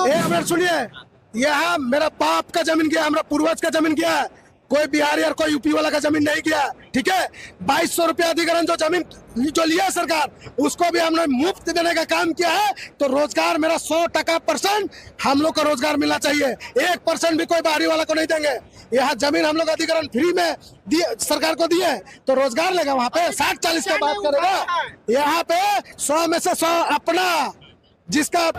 एक मिनट सुनिए, यहाँ मेरा बाप का जमीन गया, हमारा पूर्वज का जमीन गया, कोई बिहारी और कोई यूपी वाला का जमीन नहीं गया। ठीक है, 2200 रुपया अधिग्रहण जो जमीन जो लिया सरकार, उसको भी हमने मुफ्त देने का काम किया है। तो रोजगार मेरा 100% हम लोग को रोजगार मिलना चाहिए। 1% भी कोई बाहरी वाला को नहीं देंगे। यहाँ जमीन हम लोग अधिग्रहण फ्री में दिए, सरकार को दिए, तो रोजगार लेगा। वहाँ पे 60-40 का बात करेगा, यहाँ पे 100 में से 100 अपना, जिसका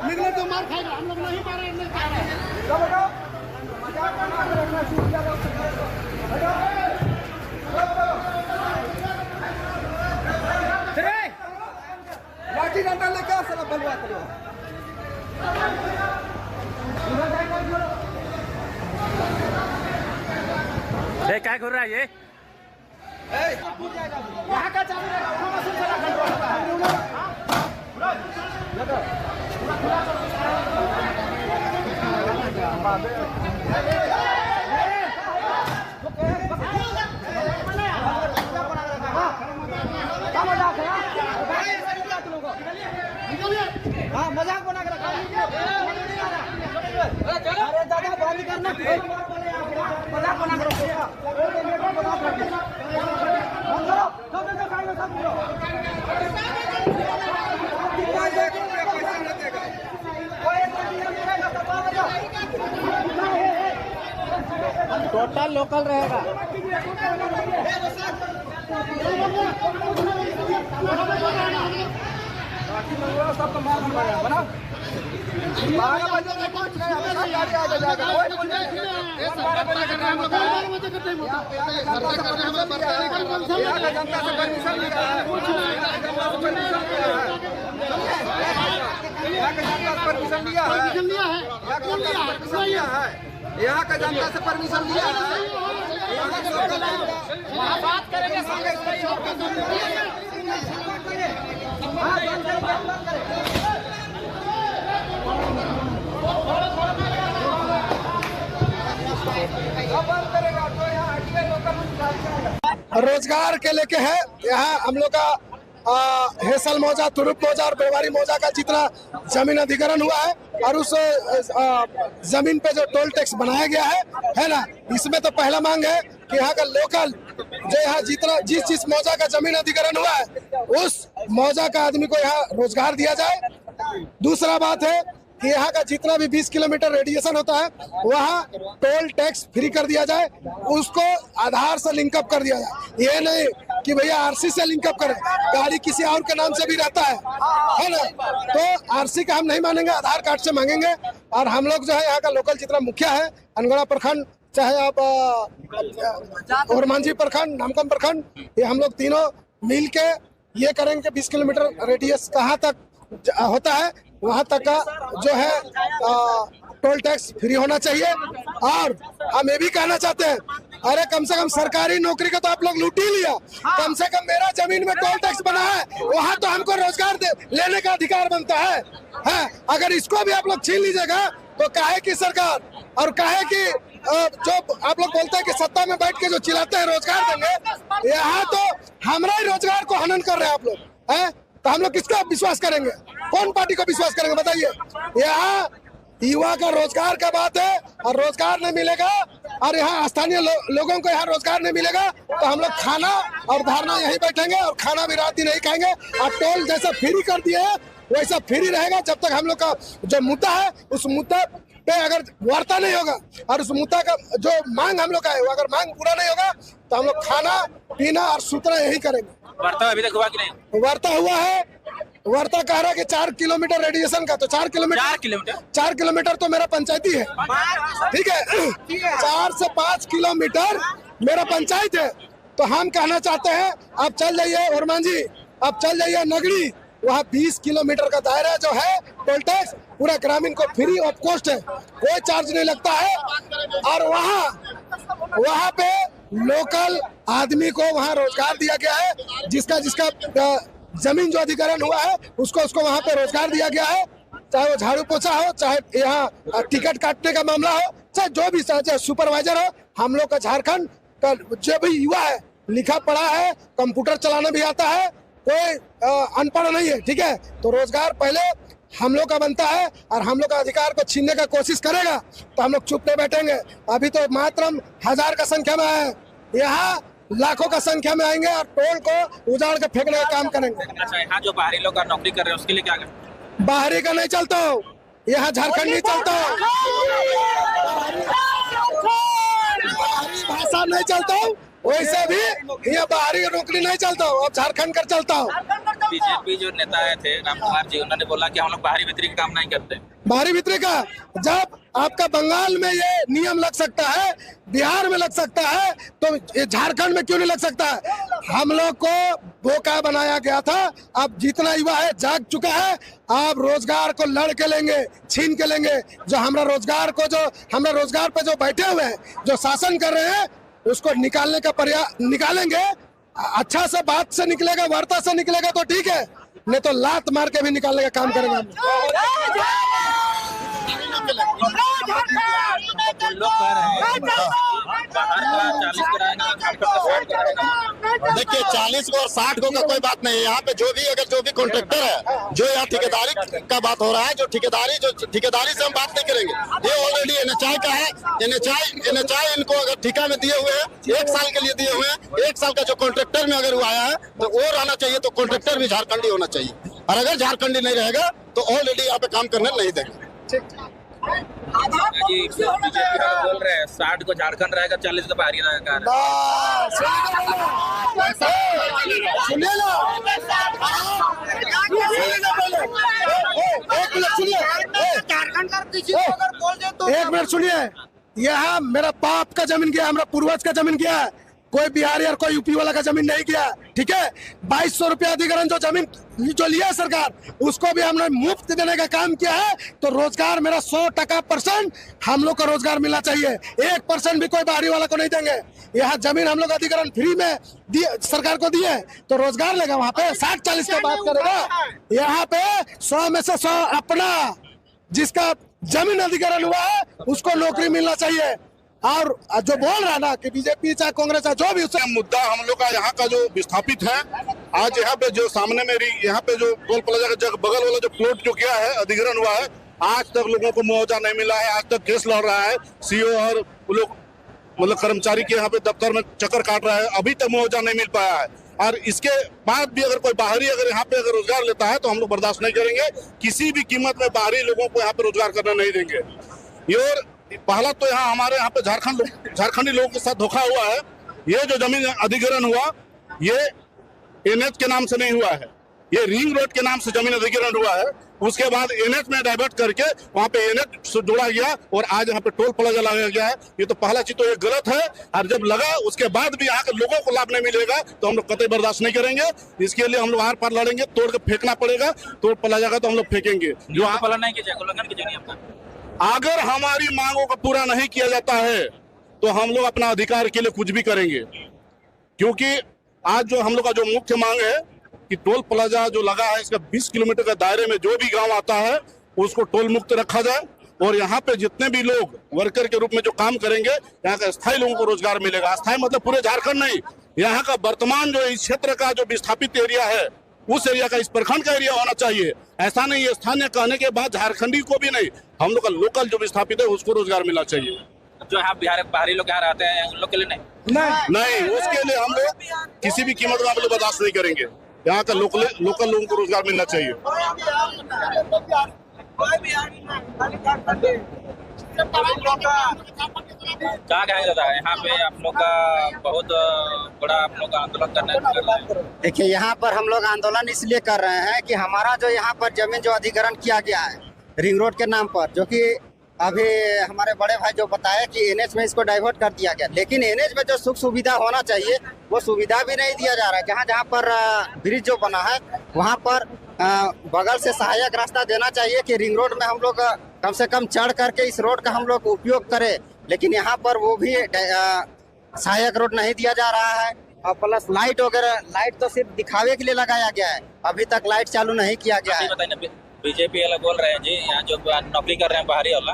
निकले तो मार खाएगा। हम लोग नहीं मारे, नहीं खा रहे हैं। लाठी डंडा लेके साला बलवा करो। क्या घूर रहा है ये? यहाँ का चालू हाँ मजाक बना कर अरे दादा बंद करना, मजाक बना करो, टोटल लोकल रहेगा। परमिशन लिया है, यहाँ का जनता से परमिशन लिया है। बात करेंगे रोजगार के लेके है। यहाँ हम लोग का हेसल मौजा, तुरुप मौजा और बेवारी मौजा का जितना जमीन अधिग्रहण हुआ है और उस जमीन पे जो टोल टैक्स बनाया गया है ना, इसमें तो पहला मांग है कि यहाँ का लोकल जो यहाँ जितना जिस मौजा का जमीन अधिग्रहण हुआ है उस मौजा का आदमी को यहाँ रोजगार दिया जाए। दूसरा बात है कि यहाँ का जितना भी 20 किलोमीटर रेडिएशन होता है वहाँ टोल टैक्स फ्री कर दिया जाए, उसको आधार से लिंकअप कर दिया जाए। ये नहीं कि भैया आरसी से लिंकअप करें, गाड़ी किसी और के नाम से भी रहता है ना, तो आरसी का हम नहीं मानेंगे, आधार कार्ड से मांगेंगे। और हम लोग जो है यहाँ का लोकल जितना मुखिया है, अनगोड़ा प्रखंड, चाहे आप ओरमांझी प्रखंड, नामकम प्रखंड, ये हम लोग तीनों मिल के ये करेंगे 20 किलोमीटर रेडियस कहाँ तक होता है वहां तक का जो है टोल टैक्स फ्री होना चाहिए। और हम ये भी कहना चाहते हैं, अरे कम से कम सरकारी नौकरी का तो आप लोग लूट ही लिया, कम से कम मेरा जमीन में टोल टैक्स बना है, वहाँ तो हमको रोजगार लेने का अधिकार बनता है। अगर इसको भी आप लोग छीन लीजिएगा तो काहे की सरकार और काहे की जो आप लोग बोलते हैं कि सत्ता में बैठ के जो चिल्लाते हैं रोजगार देंगे, यहाँ तो हमारा ही रोजगार को हनन कर रहे हैं आप लोग हैं। तो हम लोग किसको विश्वास करेंगे, कौन पार्टी को विश्वास करेंगे बताइए। यहाँ युवा का रोजगार का बात है और रोजगार नहीं मिलेगा और यहाँ स्थानीय लोगों को यहाँ रोजगार नहीं मिलेगा तो हम लोग खाना और धारणा यहीं बैठेंगे और खाना भी रात दिन नहीं खाएंगे। और टोल जैसा फ्री कर दिए हैं वैसा फ्री रहेगा जब तक हम लोग का जो मुद्दा है उस मुद्दा पे अगर वार्ता नहीं होगा और उस मुद्दा का जो मांग हम लोग का है वो अगर मांग पूरा नहीं होगा तो हम लोग खाना पीना और सूतना यही करेंगे। वार्ता अभी तक हुआ कि नहीं? वार्ता हुआ है। वार्ता कह रहा है कि 4 किलोमीटर रेडिएशन का, तो 4 किलोमीटर तो मेरा पंचायती है, ठीक है। 4 से 5 किलोमीटर मेरा पंचायत है। तो हम कहना चाहते हैं आप चल जाइए वर्मान जी, आप चल जाइए नगरी, वहाँ 20 किलोमीटर का दायरा जो है टोल टैक्स पूरा ग्रामीण को फ्री ऑफ कॉस्ट है, कोई चार्ज नहीं लगता है। और वहाँ पे लोकल आदमी को वहाँ रोजगार दिया गया है, जिसका जमीन जो अधिग्रहण हुआ है उसको वहाँ पे रोजगार दिया गया है, चाहे वो झाड़ू पोछा हो, चाहे यहाँ टिकट काटने का मामला हो, चाहे जो भी, चाहे सुपरवाइजर हो। हम लोग का झारखंड का जो भी युवा है लिखा पढ़ा है, कंप्यूटर चलाना भी आता है, कोई अनपढ़ नहीं है, ठीक है। तो रोजगार पहले हम लोग का बनता है और हम लोग का अधिकार को छीनने का कोशिश करेगा तो हम लोग चुप नहीं बैठेंगे। अभी तो मात्र 1000 का संख्या में है, यहाँ लाखों का संख्या में आएंगे और टोल को उजाड़ के फेंकने का काम करेंगे। अच्छा, यहाँ जो बाहरी लोग नौकरी कर रहे हैं उसके लिए क्या करें? बाहरी का नहीं चलता हो, यहाँ झारखंड नहीं चलता हो, बाहरी भाषा नहीं चलता हो, वैसे भी ये बाहरी नौकरी नहीं चलता हो, अब झारखंड कर चलता हो। बीजेपी जो नेता आए थे राम कुमार जी, उन्होंने बोला कि हम लोग बाहरी भीतरी का काम नहीं करते। बाहरी भीतरी का जब आपका बंगाल में ये नियम लग सकता है, बिहार में लग सकता है, तो ये झारखंड में क्यों नहीं लग सकता है? हम लोग को बोका बनाया गया था। अब जितना युवा है जाग चुका है, आप रोजगार को लड़ के लेंगे, छीन के लेंगे। जो हमारा रोजगार पे जो बैठे हुए हैं, जो शासन कर रहे हैं, उसको निकालने का प्रयास निकालेंगे। अच्छा से बात से निकलेगा, वार्ता से निकलेगा तो ठीक है, नहीं तो लात मार के भी निकालने का काम करेंगे। लोग कह रहे हैं बाहर का 40 देखिए 40 को और 60 को का कोई बात नहीं है। यहाँ पे जो भी कॉन्ट्रैक्टर है, जो यहाँ ठेकेदारी का बात हो रहा है, जो ठेकेदारी से हम बात नहीं करेंगे। ये ऑलरेडी NHI का है। NHI इनको अगर ठेका में दिए हुए हैं, 1 साल के लिए दिए हुए हैं, 1 साल का जो कॉन्ट्रैक्टर में अगर वो आया है तो वो रहना चाहिए, तो कॉन्ट्रैक्टर भी झारखंडी होना चाहिए। और अगर झारखंडी नहीं रहेगा तो ऑलरेडी यहाँ पे काम करने नहीं देंगे। जी बोल रहे हैं 60 को झारखंड रहेगा, 40 को बाहरी रहेगा। एक मिनट सुनिए, यहाँ मेरा बाप का जमीन गया, हमारा पूर्वज का जमीन गया, कोई बिहारी और कोई यूपी वाला का जमीन नहीं गया, ठीक है। 2200 रुपया अधिग्रहण जो जमीन जो लिया सरकार, उसको भी हमने मुफ्त देने का काम किया है। तो रोजगार मेरा 100% हम लोग को रोजगार मिलना चाहिए, 1% भी कोई बाहरी वाला को नहीं देंगे। यहाँ जमीन हम लोग अधिग्रहण फ्री में सरकार को दिए तो रोजगार लेगा, वहाँ पे 60-40 का बात करेगा। यहाँ पे 100 में से 100 अपना, जिसका जमीन अधिग्रहण हुआ है उसको नौकरी मिलना चाहिए। और जो बोल रहा ना कि बीजेपी चाहे कांग्रेस है, जो भी उससे मुद्दा हम लोग का यहाँ का जो विस्थापित है, आज यहाँ पे जो सामने मेरी यहाँ पे जो टोल प्लाजा का बगल वाला जो प्लॉट जो किया है, अधिग्रहण हुआ है, आज तक लोगों को मुआवजा नहीं मिला है। आज तक केस लड़ रहा है, CO और वो लोग मतलब कर्मचारी के यहाँ पे दफ्तर में चक्कर काट रहा है, अभी तक मुआवजा नहीं मिल पाया है। और इसके बाद भी अगर कोई बाहरी अगर यहाँ पे अगर रोजगार लेता है तो हम लोग बर्दाश्त नहीं करेंगे। किसी भी कीमत में बाहरी लोगों को यहाँ पे रोजगार करना नहीं देंगे। ये और पहला तो यहाँ हमारे यहाँ पे झारखंडी लोगों के साथ धोखा हुआ है। ये जो जमीन अधिग्रहण हुआ, ये NH के नाम से नहीं हुआ है, ये रिंग रोड के नाम से जमीन अधिग्रहण हुआ है। उसके बाद NH में डाइवर्ट करके वहाँ पे NH से जोड़ा गया और आज यहाँ पे टोल प्लाजा लगाया गया है। ये तो पहला चीज तो ये गलत है। और जब लगा उसके बाद भी यहाँ के लोगों को लाभ नहीं मिलेगा तो हम लोग कतई बर्दाश्त नहीं करेंगे। इसके लिए हम लोग आर पार लड़ेंगे, तोड़ के फेंकना पड़ेगा। टोल प्लाजा का तो हम लोग फेंकेंगे। जो पालन नहीं कीजिए, उल्लंघन कीजिए आपका। अगर हमारी मांगों को पूरा नहीं किया जाता है तो हम लोग अपना अधिकार के लिए कुछ भी करेंगे। क्योंकि आज जो हम लोग का जो मुख्य मांग है कि टोल प्लाजा जो लगा है, इसका 20 किलोमीटर के दायरे में जो भी गांव आता है उसको टोल मुक्त रखा जाए। और यहाँ पे जितने भी लोग वर्कर के रूप में जो काम करेंगे, यहाँ का स्थायी लोगों को रोजगार मिलेगा। स्थायी मतलब पूरे झारखंड नहीं, यहाँ का वर्तमान जो इस क्षेत्र का जो विस्थापित एरिया है, उस एरिया का, इस प्रखंड का एरिया होना चाहिए। ऐसा नहीं है स्थानीय कहने के बाद झारखंडी को भी नहीं, हम लोग का लोकल जो विस्थापित है उसको रोजगार मिलना चाहिए। जो यहाँ बिहार बाहरी लोग यहाँ रहते हैं उन लोग के लिए नहीं। नहीं, उसके लिए हम लोग किसी भी कीमत में हम लोग बर्दाश्त नहीं करेंगे। यहाँ का लोकल लोगों को रोजगार मिलना चाहिए। क्या कहेंगे दादा, यहाँ पे आप लोग का बहुत बड़ा आप लोग आंदोलन कर रहे हैं। देखिए, यहाँ पर हम लोग आंदोलन इसलिए कर रहे हैं कि हमारा जो यहाँ पर जमीन जो अधिग्रहण किया गया है रिंग रोड के नाम पर, जो कि अभी हमारे बड़े भाई जो बताया कि एनएच में इसको डाइवर्ट कर दिया गया, लेकिन एनएच में जो सुख सुविधा होना चाहिए वो सुविधा भी नहीं दिया जा रहा है। जहाँ जहाँ पर ब्रिज जो बना है वहाँ पर बगल से सहायक रास्ता देना चाहिए कि रिंग रोड में हम लोग कम से कम चढ़ करके इस रोड का हम लोग उपयोग करें, लेकिन यहाँ पर वो भी सहायक रोड नहीं दिया जा रहा है। और प्लस लाइट वगैरह, लाइट तो सिर्फ दिखावे के लिए लगाया गया है, अभी तक लाइट चालू नहीं किया गया है। बीजेपी वाला बोल रहे हैं जी, यहाँ जो नौकरी कर रहे हैं बाहरी वाला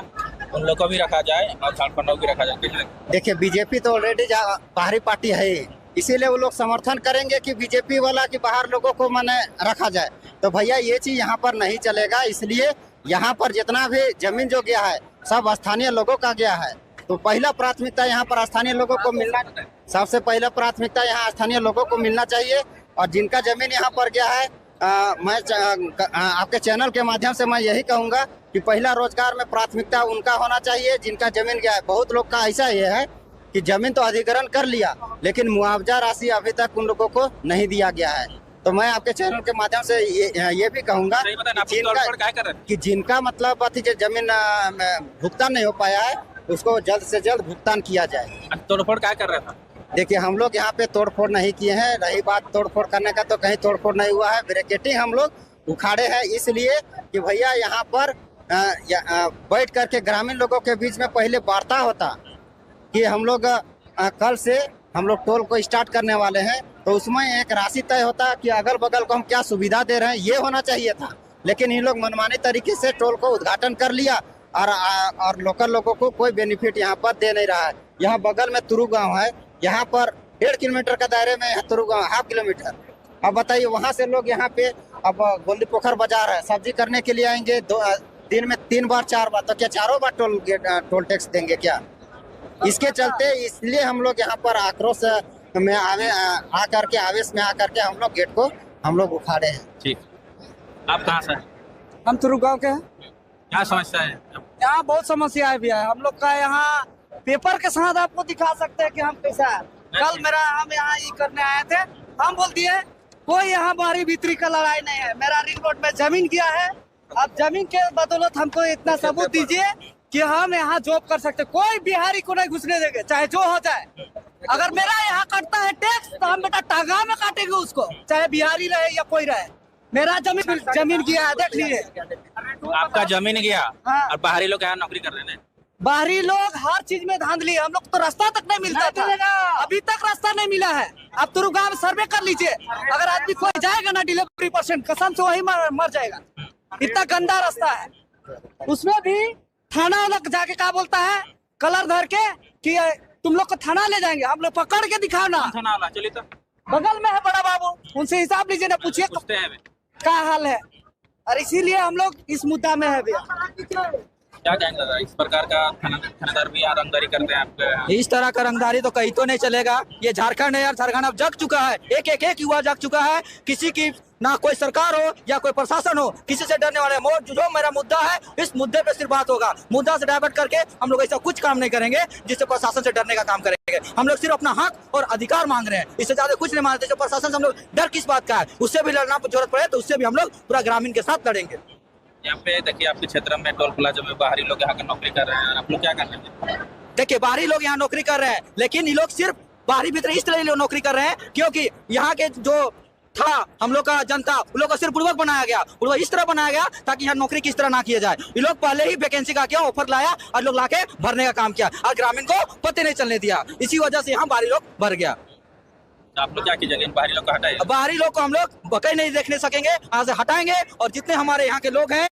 उन लोग को भी रखा जाए और झारखंड को भी रखा जाए। देखिए, बीजेपी तो ऑलरेडी बाहरी पार्टी है, इसीलिए वो लोग समर्थन करेंगे कि बीजेपी वाला कि बाहर लोगों को माने रखा जाए। तो भैया ये चीज यहाँ पर नहीं चलेगा, इसलिए यहाँ पर जितना भी जमीन जो गया है सब स्थानीय लोगों का गया है। तो पहला प्राथमिकता यहाँ पर स्थानीय लोगों को मिलना, सबसे पहला प्राथमिकता यहाँ स्थानीय लोगों को मिलना चाहिए। और जिनका जमीन यहाँ पर गया है, मैं आपके चैनल के माध्यम से मैं यही कहूँगा कि पहला रोजगार में प्राथमिकता उनका होना चाहिए जिनका जमीन गया है। बहुत लोग का ऐसा ये है कि जमीन तो अधिग्रहण कर लिया, लेकिन मुआवजा राशि अभी तक उन लोगों को नहीं दिया गया है। तो मैं आपके चैनल के माध्यम से ये भी कहूँगा कि जिनका मतलब जमीन भुगतान नहीं हो पाया है उसको जल्द से जल्द भुगतान किया जाए। तोड़फोड़ क्या कर रहा था? देखिए, हम लोग यहाँ पे तोड़फोड़ नहीं किए हैं। रही बात तोड़फोड़ करने का, तो कहीं तोड़फोड़ नहीं हुआ है। ब्रैकेटिंग हम लोग उखाड़े हैं इसलिए कि भैया यहाँ पर बैठ करके ग्रामीण लोगों के बीच में पहले वार्ता होता कि हम लोग कल से हम लोग टोल को स्टार्ट करने वाले हैं, तो उसमें एक राशि तय होता कि अगल बगल को हम क्या सुविधा दे रहे हैं, ये होना चाहिए था। लेकिन इन लोग मनमानी तरीके से टोल को उद्घाटन कर लिया और लोकल लोगों को कोई बेनिफिट यहाँ पर दे नहीं रहा है। यहाँ बगल में तुरु गाँव है, यहाँ पर 1.5 किलोमीटर का दायरे में है तुरु गाँव, 1/2 किलोमीटर। अब बताइए, वहाँ से लोग यहाँ पे अब गोल्दी पोखर बाजार है, सब्जी करने के लिए आएंगे, दिन में 3 बार 4 बार, तो क्या 4 बार टोल टैक्स देंगे क्या? इसके चलते इसलिए हम लोग यहाँ पर आक्रोश में आकर के आवेश में आकर के हम लोग गेट को हम लोग उखाड़े हैं। ठीक, आप कहाँ से? हम तुरु गाँव के हैं। क्या समस्या है? यहाँ बहुत समस्या है भैया। हम लोग का यहाँ पेपर के साथ आपको दिखा सकते हैं कि हम कैसा है। कल हम यहाँ ये करने आए थे, हम बोल दिए कोई यहाँ बाहरी भीतरी का लड़ाई नहीं है, मेरा रिंग रोड में जमीन गया है, आप जमीन के बदौलत हमको इतना सबूत दीजिए कि हम यहाँ जॉब कर सकते। कोई बिहारी को नहीं घुसने देंगे, चाहे जो हो जाए। अगर मेरा यहाँ कटता है टैक्स तो हम बेटा टांगा में काटेंगे उसको, चाहे बिहारी रहे या कोई रहे। मेरा जमीन गया है, देख लीजिए। आपका जमीन गया। हाँ। और बाहरी लोग यहाँ नौकरी कर रहे हैं। बाहरी लोग हर चीज में धांधली, हम लोग तो रास्ता तक नहीं मिलता था, अभी तक रास्ता नहीं मिला है। आप तुरु गाँव में सर्वे कर लीजिए, अगर आदमी कोई जाएगा ना डिलीवरी पर्सन, कसम से वही मर जाएगा। इतना गंदा रास्ता है। उसमें भी थाना वाला जाके क्या बोलता है, कलर धर के कि तुम लोग को थाना ले जाएंगे, हम लोग पकड़ के दिखाओ ना। थाना वाला चलिए तो बगल में है बड़ा बाबू, उनसे हिसाब लीजिए ना, पूछिए क्या हाल है। और इसीलिए हम लोग इस मुद्दा में है भैया। क्या कहेंगे इस प्रकार का थानेदार भी रंगदारी करते हैं आपके? इस तरह का रंगदारी तो कहीं तो नहीं चलेगा। ये झारखंड है यार, झारखंड अब जग चुका है, एक युवा जग चुका है। किसी की ना कोई सरकार हो या कोई प्रशासन हो, किसी से डरने वाले। जो मेरा मुद्दा है, इस मुद्दे पे सिर्फ बात होगा। मुद्दा से डाइवर्ट करके हम लोग ऐसा कुछ काम नहीं करेंगे जिससे प्रशासन से डरने का काम करेंगे। हम लोग सिर्फ अपना हक और अधिकार मांग रहे हैं, इससे ज्यादा कुछ नहीं मांगते। जो प्रशासन से हम लोग डर किस बात का है, उससे भी लड़ना जरूरत पड़े तो उससे भी हम लोग पूरा ग्रामीण के साथ लड़ेंगे। यहाँ पे देखिए, आपके क्षेत्र में टोल प्लाजा में बाहरी लोग यहाँ नौकरी कर रहे हैं, आप लोग क्या कर रहे हैं? देखिए, बाहरी लोग यहाँ नौकरी कर रहे हैं, लेकिन ये लोग सिर्फ बाहरी भीतर इस तरह नौकरी कर रहे हैं क्योंकि यहाँ के जो था हम लोग का जनता, उन लोग को सिर्फ पूर्वक बनाया गया, पूर्वक इस तरह बनाया गया ताकि यहाँ नौकरी किस तरह ना किया जाए। ये लोग पहले ही वैकेंसी का किया, ऑफर लाया और लोग लाके भरने का काम किया और ग्रामीण को पते नहीं चलने दिया। इसी वजह से यहाँ बाहरी लोग भर गया। आप लोग क्या कीजिएगा? बाहरी लोग को हटाइए। बाहरी लोग को हम लोग बकई नहीं देखने सकेंगे, यहाँ से हटाएंगे। और जितने हमारे यहाँ के लोग हैं,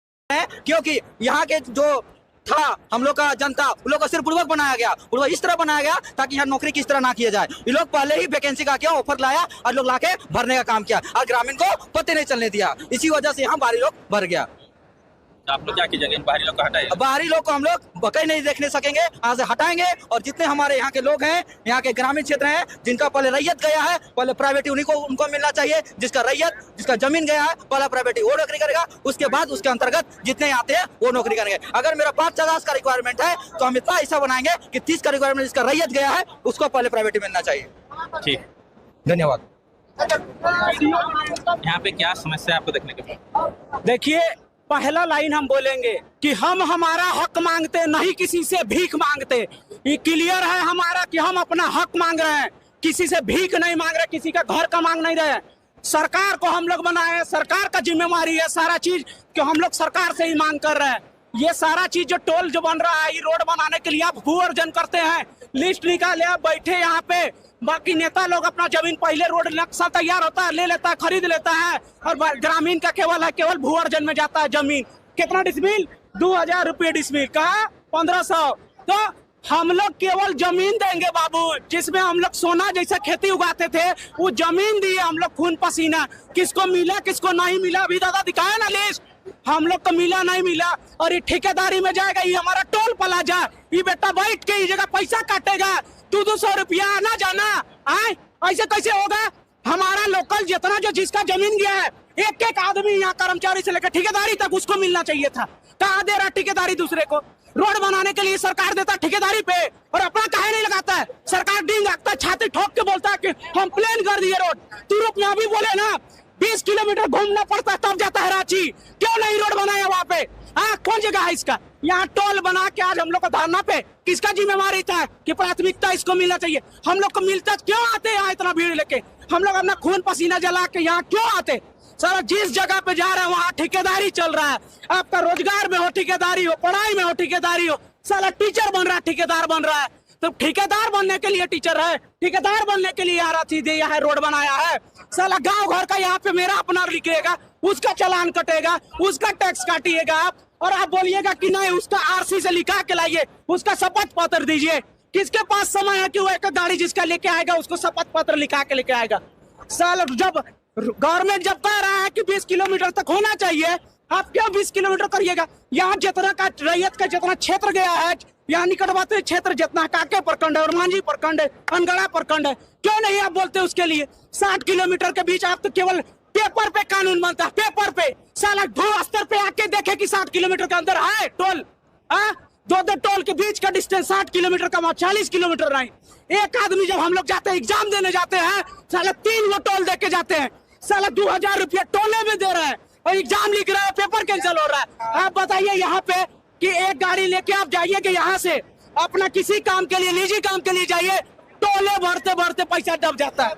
क्योंकि यहाँ के जो था हम लोग का जनता, उन लोग को सिर्फ पूर्वक बनाया गया, पूर्वक इस तरह बनाया गया ताकि यहाँ नौकरी किस तरह ना किया जाए। ये लोग पहले ही वैकेंसी का किया, ऑफर लाया और लोग लाके भरने का काम किया और ग्रामीण को पते नहीं चलने दिया। इसी वजह से यहाँ बाहरी लोग भर गया। तो आप लोग क्या कीजिएगा, इन बाहरी लोग को हटाइए? बाहरी लोग को हम लोग बकई नहीं देखने सकेंगे, यहाँ से हटाएंगे। और जितने हमारे यहाँ के लोग हैं, यहाँ के ग्रामीण क्षेत्र हैं, जिनका पहले रैयत गया है, पहले प्राइवेटी उनको मिलना चाहिए। जिसका रैयत, जिसका जमीन गया है, पहला प्राइवेटी वो नौकरी करेगा, उसके बाद उसके अंतर्गत जितने आते हैं वो नौकरी करेंगे। अगर मेरा 50 का रिक्वायरमेंट है तो हम इतना ऐसा बनाएंगे कि 30 का रिक्वायरमेंट जिसका रैयत गया है उसको पहले प्राइवेटी मिलना चाहिए। ठीक, धन्यवाद। यहाँ पे क्या समस्या आपको देखने को मिली? देखिए, पहला लाइन हम बोलेंगे कि हम हमारा हक मांगते, नहीं किसी से भीख मांगते। ये क्लियर है हमारा कि हम अपना हक मांग रहे हैं, किसी से भीख नहीं मांग रहे, किसी का घर का मांग नहीं रहे। सरकार को हम लोग बनाए हैं, सरकार का जिम्मेवारी है सारा चीज कि हम लोग सरकार से ही मांग कर रहे हैं। ये सारा चीज जो टोल जो बन रहा है, ये रोड बनाने के लिए आप भू अर्जन करते हैं, लिस्ट निकाले, आप बैठे यहाँ पे, बाकी नेता लोग अपना जमीन पहले रोड नक्शा तैयार होता है, ले लेता है, खरीद लेता है, और ग्रामीण का केवल भू अर्जन में जाता है जमीन। कितना डिसमिल? 2000 रुपये डिसमिल का 1500। तो हम लोग केवल जमीन देंगे बाबू, जिसमें हम लोग सोना जैसा खेती उगाते थे, वो जमीन दिए हम लोग खून पसीना। किसको मिला किसको नहीं मिला अभी दादा दिखाया ना लिस्ट, हम लोग को मिला नहीं मिला। और ये ठेकेदारी में जाएगा, ये हमारा टोल प्लाजा, ये बेटा बैठ के ये जगह पैसा काटेगा, 200 रुपया आना जाना। आए ऐसे कैसे होगा? हमारा लोकल जितना जो जिसका जमीन गया है, एक एक आदमी यहाँ कर्मचारी से लेकर ठेकेदारी तक उसको मिलना चाहिए था। कहाँ दे रहा ठेकेदारी दूसरे को? रोड बनाने के लिए सरकार देता ठेकेदारी पे, और अपना काहे नहीं लगाता है? सरकार डींग रखता है, छाती ठोक के बोलता है कि हम प्लान कर दिए रोड। तुरुप में अभी बोले ना 20 किलोमीटर घूमना पड़ता है तब जाता है रांची, क्यों नहीं रोड बनाया वहाँ पे? कौन जगह है इसका? यहाँ टोल बना के आज हम लोग को धरना पे किसका जिम्मेवारी था कि प्राथमिकता इसको मिलना चाहिए? हम लोग को मिलता क्यों आते यहाँ इतना भीड़ लेके? हम लोग अपना खून पसीना जला के यहाँ क्यों आते? सारा जिस जगह पे जा रहे हैं वहाँ ठेकेदारी चल रहा है। आपका रोजगार में हो ठेकेदारी हो, पढ़ाई में हो ठेकेदारी हो, साला टीचर बन रहा है, ठेकेदार बन रहा है। तो ठेकेदार बनने के लिए टीचर है, ठेकेदार बनने के लिए यहाँ सीधे यहाँ रोड बनाया है। साला गांव घर का यहाँ पे मेरा अपना लिखिएगा, उसका चालान कटेगा, उसका टैक्स काटिएगा आप, और आप बोलिएगा कि नहीं उसका आरसी से लिखा के लाइए, उसका शपथ पत्र दीजिए। किसके पास समय है कि वो एक गाड़ी जिसका लेके आएगा उसको शपथ पत्र लिखा के लेके आएगा? साल जब गवर्नमेंट जब कह रहा है कि 20 किलोमीटर तक होना चाहिए, आप क्यों 20 किलोमीटर करिएगा? यहाँ जितना का रैयत का जितना क्षेत्र गया है, यहाँ निकटवर्ती क्षेत्र जितना काके प्रखंड है और मांझी प्रखंड है, अनगढ़ा प्रखंड है, क्यों नहीं आप बोलते उसके लिए? 60 किलोमीटर के बीच आप तो केवल पेपर पे कानून बनता है, पेपर पे। साला भू स्तर पे आके देखे कि 60 किलोमीटर के अंदर है टोल। दो टोल के बीच का डिस्टेंस 60 किलोमीटर का, 40 किलोमीटर नहीं। एक आदमी जब हम लोग जाते हैं एग्जाम देने जाते हैं, साला 3 वो टोल दे के जाते हैं, साला 2000 रुपया टोले में दे रहे हैं और एग्जाम लिख रहे हैं, पेपर कैंसिल हो रहा है। आप बताइए यहाँ पे कि एक गाड़ी लेके आप जाइए कि यहाँ से अपना किसी काम के लिए, निजी काम के लिए जाइए, टोले भरते भरते पैसा डब जाता है।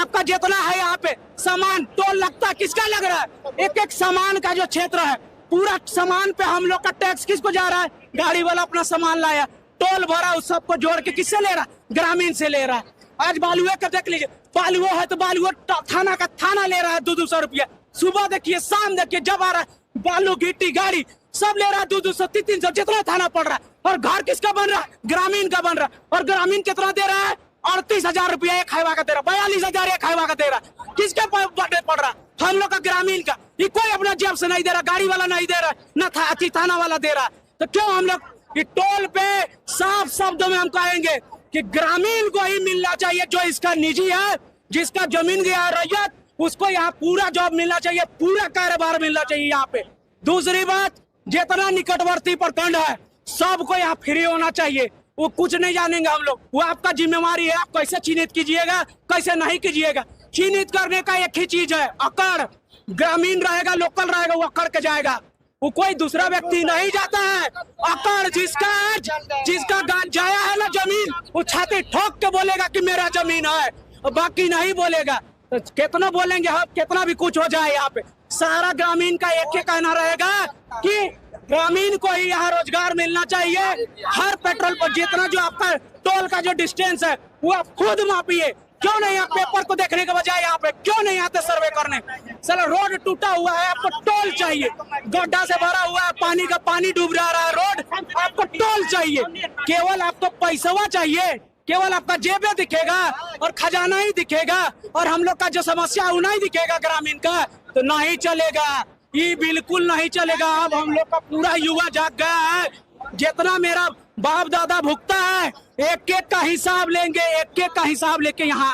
आपका जितना है यहाँ पे सामान टोल लगता है, किसका लग रहा है? एक एक सामान का जो क्षेत्र है, पूरा सामान पे हम लोग का टैक्स किसको जा रहा है? गाड़ी वाला अपना सामान लाया, टोल भरा, उस सबको जोड़ के किससे ले रहा? ग्रामीण से ले रहा है। आज बालुए का देख लीजिए, बालुओ है तो बालुओ थाना का थाना ले रहा है 200 रुपया। सुबह देखिए, शाम देखिए, जब आ रहा है बालू गिट्टी गाड़ी सब ले रहा है 200 300 जितना थाना पड़ रहा है। और घर किसका बन रहा है? ग्रामीण का बन रहा है। और ग्रामीण कितना दे रहा है? 38,000 रुपया एक खाइवा का दे रहा, 42,000 एक खाइवा का दे रहा। किसके पड़ रहा? हम लोग का ग्रामीण का। ये कोई अपना जेब से नहीं दे रहा, गाड़ी वाला नहीं दे रहा, न थाना वाला दे रहा। तो क्यों हम लोग ये टोल पे साफ शब्दों में हम कहेंगे कि ग्रामीण को ही मिलना चाहिए, जो इसका निजी है, जिसका जमीन गया रैयत, उसको यहाँ पूरा जॉब मिलना चाहिए, पूरा कारोबार मिलना चाहिए यहाँ पे। दूसरी बात, जितना निकटवर्ती प्रखंड है सबको यहाँ फ्री होना चाहिए। वो कुछ नहीं जानेंगे हम लोग, वो आपका जिम्मेवारी है, आप कैसे चिन्हित कीजिएगा, कैसे नहीं कीजिएगा। चिन्हित करने का एक ही चीज है, अकड़। ग्रामीण रहेगा, लोकल रहेगा, वो अकड़ के जाएगा, वो कोई दूसरा व्यक्ति नहीं जाता है। अकड़ जिसका जाया है ना जमीन, वो छाती ठोक के बोलेगा कि मेरा जमीन है, और बाकी नहीं बोलेगा। तो कितना बोलेंगे हम, कितना भी कुछ हो जाए यहाँ पे, सारा ग्रामीण का एक ही कहना रहेगा कि ग्रामीण को ही यहाँ रोजगार मिलना चाहिए। हर पेट्रोल पर जितना जो आपका टोल का जो डिस्टेंस है वो आप खुद मापिए। क्यों नहीं आप पेपर को देखने के बजाय यहाँ पे क्यों नहीं आते सर्वे करने? साला रोड टूटा हुआ है, आपको टोल चाहिए। गड्ढा से भरा हुआ है, पानी का पानी डूब रहा है रोड, आपको टोल चाहिए। केवल आपको पैसा चाहिए, केवल आपका जेबे दिखेगा और खजाना ही दिखेगा, और हम लोग का जो समस्या वो नहीं दिखेगा ग्रामीण का, तो नहीं चलेगा। ये बिल्कुल नहीं चलेगा। अब हम लोग का पूरा युवा जाग गया है। जितना मेरा बाप दादा भुगता है, एक एक का हिसाब लेंगे, एक एक का हिसाब लेके यहाँ